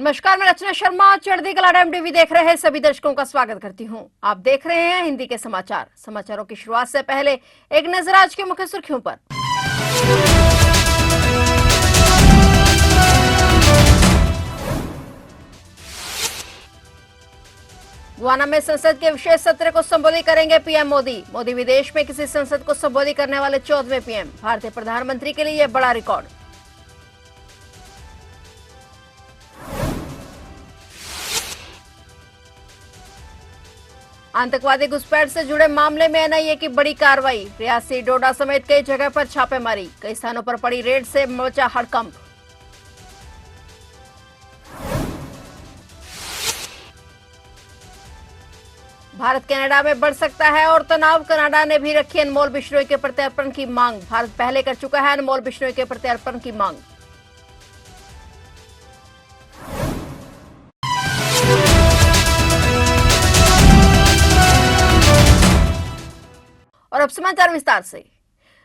नमस्कार, मैं रचना शर्मा चढ़ती कला टाइम टीवी देख रहे हैं सभी दर्शकों का स्वागत करती हूं। आप देख रहे हैं हिंदी के समाचार। समाचारों की शुरुआत से पहले एक नजर आज की मुख्य सुर्खियों पर। गुआना में संसद के विशेष सत्र को संबोधित करेंगे पीएम मोदी। मोदी विदेश में किसी संसद को संबोधित करने वाले 14वें पीएम। भारतीय प्रधानमंत्री के लिए यह बड़ा रिकॉर्ड। आतंकवादी घुसपैठ से जुड़े मामले में एनआईए की बड़ी कार्रवाई। रियासी, डोडा समेत कई जगह पर छापेमारी। कई स्थानों पर पड़ी रेड से मचा हड़कंप। भारत कनाडा में बढ़ सकता है और तनाव। कनाडा ने भी रखी अनमोल बिश्नोई के प्रत्यार्पण की मांग। भारत पहले कर चुका है अनमोल बिश्नोई के प्रत्यार्पण की मांग। और अब समाचार विस्तार से।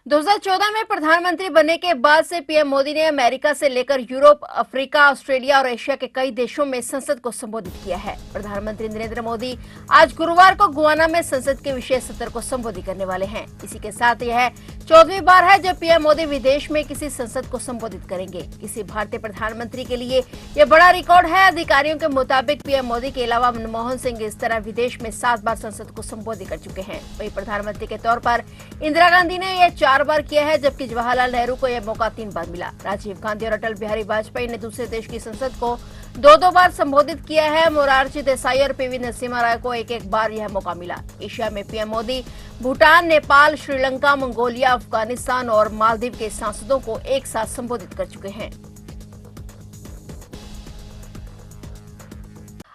2014 में प्रधानमंत्री बनने के बाद से पीएम मोदी ने अमेरिका से लेकर यूरोप, अफ्रीका, ऑस्ट्रेलिया और एशिया के कई देशों में संसद को संबोधित किया है। प्रधानमंत्री नरेंद्र मोदी आज गुरुवार को गुआना में संसद के विशेष सत्र को संबोधित करने वाले हैं। इसी के साथ यह 14वीं बार है जब पीएम मोदी विदेश में किसी संसद को संबोधित करेंगे। किसी भारतीय प्रधानमंत्री के लिए यह बड़ा रिकॉर्ड है। अधिकारियों के मुताबिक पीएम मोदी के अलावा मनमोहन सिंह इस तरह विदेश में 7 बार संसद को संबोधित कर चुके हैं। वहीं प्रधानमंत्री के तौर पर इंदिरा गांधी ने यह 4 बार किया है, जबकि जवाहरलाल नेहरू को यह मौका 3 बार मिला। राजीव गांधी और अटल बिहारी वाजपेयी ने दूसरे देश की संसद को 2-2 बार संबोधित किया है। मोरारजी देसाई और पीवी नरसिम्हा राव को 1-1 बार यह मौका मिला। एशिया में पीएम मोदी भूटान, नेपाल, श्रीलंका, मंगोलिया, अफगानिस्तान और मालदीव के सांसदों को एक साथ संबोधित कर चुके हैं।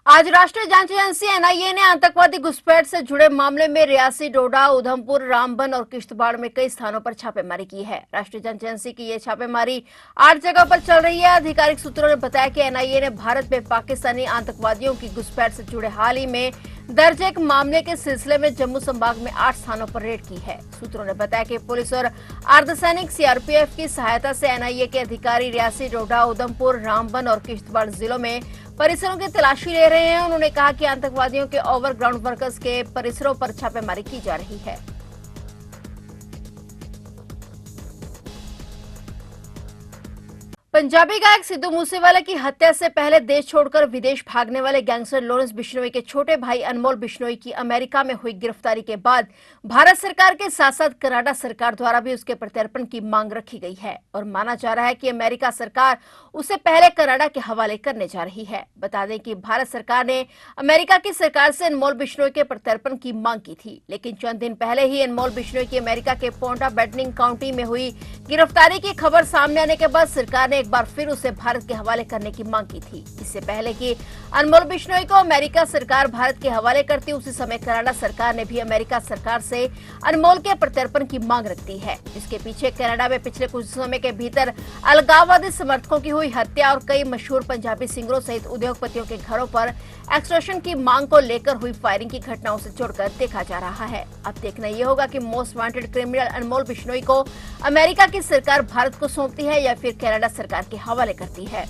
आज राष्ट्रीय जांच एजेंसी एनआईए ने आतंकवादी घुसपैठ से जुड़े मामले में रियासी, डोडा, उधमपुर, रामबन और किश्तवाड़ में कई स्थानों पर छापेमारी की है। राष्ट्रीय जांच एजेंसी की यह छापेमारी 8 जगह पर चल रही है। आधिकारिक सूत्रों ने बताया कि एनआईए ने भारत में पाकिस्तानी आतंकवादियों की घुसपैठ से जुड़े हाल ही में दर्ज एक मामले के सिलसिले में जम्मू संभाग में 8 स्थानों पर रेड की है। सूत्रों ने बताया कि पुलिस और अर्धसैनिक सीआरपीएफ की सहायता से एनआईए के अधिकारी रियासी, डोडा, उधमपुर, रामबन और किश्तवाड़ जिलों में परिसरों की तलाशी ले रहे हैं। उन्होंने कहा कि आतंकवादियों के ओवरग्राउंड वर्कर्स के परिसरों पर छापेमारी की जा रही है। पंजाबी गायक सिद्धू मूसेवाला की हत्या से पहले देश छोड़कर विदेश भागने वाले गैंगस्टर लॉरेंस बिश्नोई के छोटे भाई अनमोल बिश्नोई की अमेरिका में हुई गिरफ्तारी के बाद भारत सरकार के साथ साथ कनाडा सरकार द्वारा भी उसके प्रत्यार्पण की मांग रखी गई है और माना जा रहा है कि अमेरिका सरकार उसे पहले कनाडा के हवाले करने जा रही है। बता दें कि भारत सरकार ने अमेरिका की सरकार से अनमोल बिश्नोई के प्रत्यार्पण की मांग की थी, लेकिन चंद दिन पहले ही अनमोल बिश्नोई की अमेरिका के पोंटा बेटनिंग काउंटी में हुई गिरफ्तारी की खबर सामने आने के बाद सरकार ने एक बार फिर उसे भारत के हवाले करने की मांग की थी। इससे पहले कि अनमोल बिश्नोई को अमेरिका सरकार भारत के हवाले करती, उसी समय कनाडा सरकार ने भी अमेरिका सरकार से अनमोल के प्रत्यार्पण की मांग रखती है। इसके पीछे कनाडा में पिछले कुछ समय के भीतर अलगाववादी समर्थकों की हुई हत्या और कई मशहूर पंजाबी सिंगरों सहित उद्योगपतियों के घरों पर एक्सटॉर्शन की मांग को लेकर हुई फायरिंग की घटनाओं से जोड़कर देखा जा रहा है। अब देखना यह होगा कि मोस्ट वांटेड क्रिमिनल अनमोल बिश्नोई को अमेरिका की सरकार भारत को सौंपती है या फिर कनाडा सरकार के हवाले करती है।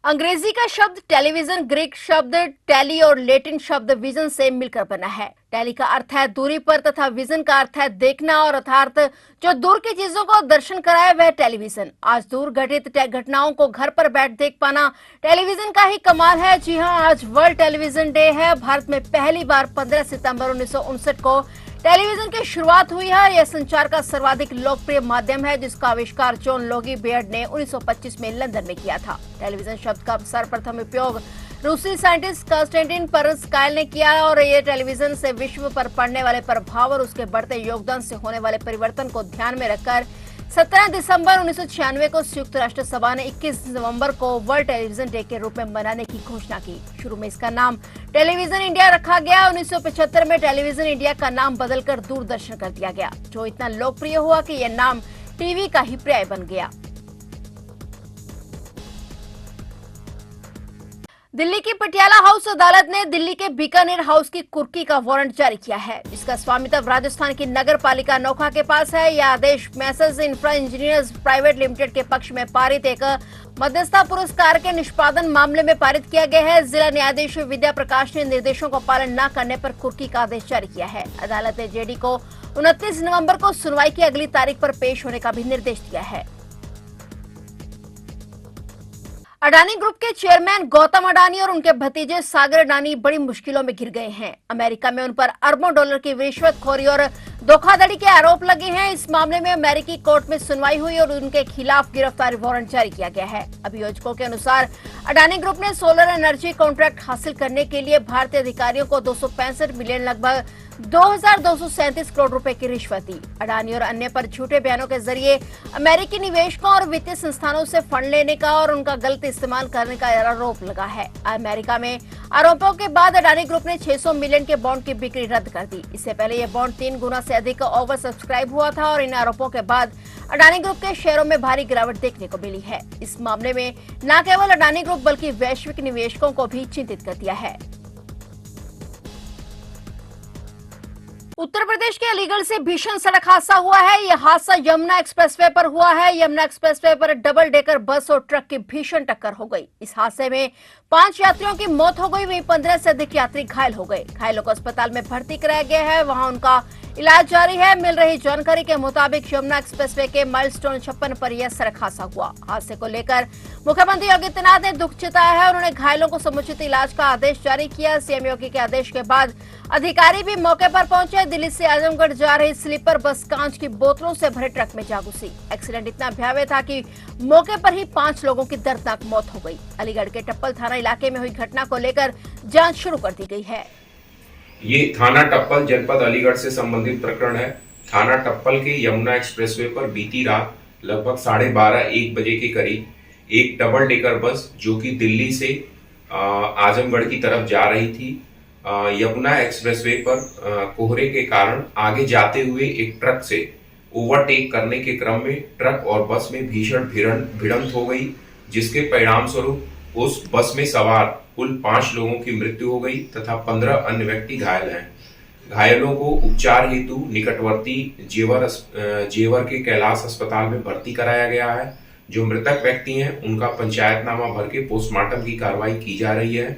अंग्रेजी का शब्द टेलीविजन ग्रीक शब्द टेली और लैटिन शब्द विजन से मिलकर बना है। टेली का अर्थ है दूरी पर तथा विजन का अर्थ है देखना और अर्थात जो दूर की चीजों को दर्शन कराए वह टेलीविजन। आज दूर घटित घटनाओं को घर पर बैठ देख पाना टेलीविजन का ही कमाल है। जी हां, आज वर्ल्ड टेलीविजन डे है। भारत में पहली बार 15 सितंबर 1959 को टेलीविजन की शुरुआत हुई है। यह संचार का सर्वाधिक लोकप्रिय माध्यम है जिसका आविष्कार जॉन लोगी बेयर्ड ने 1925 में लंदन में किया था। टेलीविजन शब्द का सर्वप्रथम उपयोग रूसी साइंटिस्ट कंस्टेंटिन परस्कायल ने किया और ये टेलीविजन से विश्व पर पड़ने वाले प्रभाव और उसके बढ़ते योगदान से होने वाले परिवर्तन को ध्यान में रखकर 17 दिसंबर 1996 को संयुक्त राष्ट्र सभा ने 21 नवंबर को वर्ल्ड टेलीविजन डे के रूप में मनाने की घोषणा की। शुरू में इसका नाम टेलीविजन इंडिया रखा गया। 1975 में टेलीविजन इंडिया का नाम बदलकर दूरदर्शन कर दिया गया, जो इतना लोकप्रिय हुआ कि यह नाम टीवी का ही पर्याय बन गया। दिल्ली की पटियाला हाउस अदालत ने दिल्ली के बीकानेर हाउस की कुर्की का वारंट जारी किया है, जिसका स्वामित्व राजस्थान की नगर पालिका नोखा के पास है। यह आदेश messrs infra engineers private limited के पक्ष में पारित एक मध्यस्थता पुरस्कार के निष्पादन मामले में पारित किया गया है। जिला न्यायाधीश विद्या प्रकाश ने निर्देशों का पालन न करने पर कुर्की का आदेश जारी किया है। अदालत ने जेडी को 29 नवंबर को सुनवाई की अगली तारीख पर पेश होने का भी निर्देश दिया है। अडानी ग्रुप के चेयरमैन गौतम अडानी और उनके भतीजे सागर अडानी बड़ी मुश्किलों में घिर गए हैं। अमेरिका में उन पर अरबों डॉलर की रिश्वतखोरी और धोखाधड़ी के आरोप लगे हैं। इस मामले में अमेरिकी कोर्ट में सुनवाई हुई और उनके खिलाफ गिरफ्तारी वारंट जारी किया गया है। अभियोजकों के अनुसार अडानी ग्रुप ने सोलर एनर्जी कॉन्ट्रैक्ट हासिल करने के लिए भारतीय अधिकारियों को 265 मिलियन लगभग 2,237 करोड़ रुपए की रिश्वत दी। अडानी और अन्य पर झूठे बयानों के जरिए अमेरिकी निवेशकों और वित्तीय संस्थानों से फंड लेने का और उनका गलत इस्तेमाल करने का आरोप लगा है। अमेरिका में आरोपों के बाद अडानी ग्रुप ने 600 मिलियन के बॉन्ड की बिक्री रद्द कर दी। इससे पहले यह बॉन्ड 3 गुना से अधिक ओवर सब्सक्राइब हुआ था और इन आरोपों के बाद अडानी ग्रुप के शेयरों में भारी गिरावट देखने को मिली है। इस मामले में न केवल अडानी ग्रुप बल्कि वैश्विक निवेशकों को भी चिंतित कर दिया है। उत्तर प्रदेश के अलीगढ़ से भीषण सड़क हादसा हुआ है। यह हादसा यमुना एक्सप्रेसवे पर हुआ है। यमुना एक्सप्रेसवे पर डबल डेकर बस और ट्रक की भीषण टक्कर हो गई। इस हादसे में 5 यात्रियों की मौत हो गई, वहीं 15 से अधिक यात्री घायल हो गए। घायलों को अस्पताल में भर्ती कराया गया है, वहां उनका इलाज जारी है। मिल रही जानकारी के मुताबिक यमुना एक्सप्रेसवे के माइलस्टोन 56 पर यह सड़क हादसा हुआ। हादसे को लेकर मुख्यमंत्री योगी आदित्यनाथ ने दुख जताया है। उन्होंने घायलों को समुचित इलाज का आदेश जारी किया। सीएम योगी के आदेश के बाद अधिकारी भी मौके पर पहुंचे। दिल्ली से आजमगढ़ जा रही स्लीपर बस कांच की बोतलों से भरे ट्रक में जा घुसी। एक्सीडेंट इतना भयावह था कि मौके पर ही 5 लोगों की दर्दनाक मौत हो गई। अलीगढ़ के टप्पल थाना इलाके में हुई घटना को लेकर जांच शुरू कर दी गई है। ये थाना टप्पल जनपद अलीगढ़ से संबंधित प्रकरण है। थाना टप्पल के यमुना एक्सप्रेसवे पर बीती रात लगभग 12:30-1 बजे के करीब एक डबल डेकर बस जो कि दिल्ली से आजमगढ़ की तरफ जा रही थी, यमुना एक्सप्रेसवे पर कोहरे के कारण आगे जाते हुए एक ट्रक से ओवरटेक करने के क्रम में ट्रक और बस में भीषण भिड़ंत हो गई, जिसके परिणाम स्वरूप उस बस में सवार कुल 5 लोगों की मृत्यु हो गई तथा 15 अन्य व्यक्ति घायल हैं। घायलों को उपचार हेतु निकटवर्ती जेवर के कैलाश अस्पताल में भर्ती कराया गया है। जो मृतक व्यक्ति हैं उनका पंचायतनामा भर के पोस्टमार्टम की कार्रवाई की जा रही है।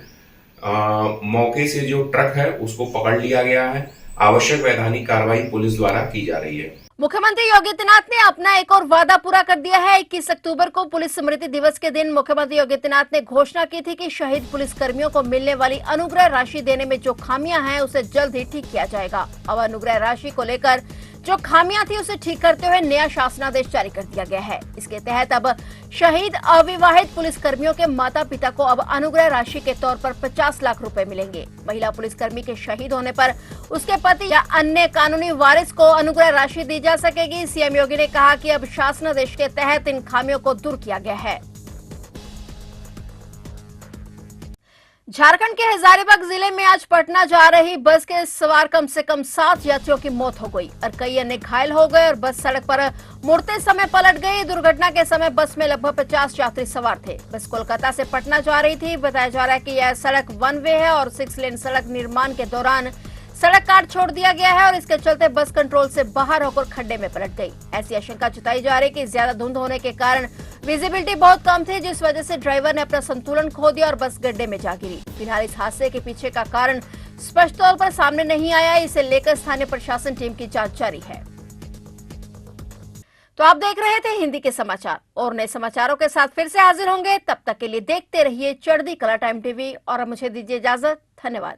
मौके से जो ट्रक है उसको पकड़ लिया गया है। आवश्यक वैधानिक कार्रवाई पुलिस द्वारा की जा रही है। मुख्यमंत्री योगी आदित्यनाथ ने अपना एक और वादा पूरा कर दिया है। 21 अक्टूबर को पुलिस स्मृति दिवस के दिन मुख्यमंत्री योगी आदित्यनाथ ने घोषणा की थी कि शहीद पुलिस कर्मियों को मिलने वाली अनुग्रह राशि देने में जो खामियां हैं उसे जल्द ही ठीक किया जाएगा। अब अनुग्रह राशि को लेकर जो खामियां थी उसे ठीक करते हुए नया शासनादेश जारी कर दिया गया है। इसके तहत अब शहीद अविवाहित पुलिस कर्मियों के माता पिता को अब अनुग्रह राशि के तौर पर 50 लाख रुपए मिलेंगे। महिला पुलिसकर्मी के शहीद होने पर उसके पति या अन्य कानूनी वारिस को अनुग्रह राशि दी जा सकेगी। सीएम योगी ने कहा कि अब शासनादेश के तहत इन खामियों को दूर किया गया है। झारखंड के हजारीबाग जिले में आज पटना जा रही बस के सवार कम से कम 7 यात्रियों की मौत हो गई और कई अन्य घायल हो गए और बस सड़क पर मुड़ते समय पलट गई। दुर्घटना के समय बस में लगभग 50 यात्री सवार थे। बस कोलकाता से पटना जा रही थी। बताया जा रहा है कि यह सड़क 1 वे है और 6 लेन सड़क निर्माण के दौरान सड़क काट छोड़ दिया गया है और इसके चलते बस कंट्रोल से बाहर होकर खड्डे में पलट गई। ऐसी आशंका जताई जा रही है कि ज्यादा धुंध होने के कारण विजिबिलिटी बहुत कम थी, जिस वजह से ड्राइवर ने अपना संतुलन खो दिया और बस गड्ढे में जा गिरी। फिलहाल इस हादसे के पीछे का कारण स्पष्ट तौर पर सामने नहीं आया। इसे लेकर स्थानीय प्रशासन टीम की जांच जारी है। तो आप देख रहे थे हिंदी के समाचार और नए समाचारों के साथ फिर से हाजिर होंगे। तब तक के लिए देखते रहिए चढ़ती कला टाइम टीवी और मुझे दीजिए इजाजत। धन्यवाद।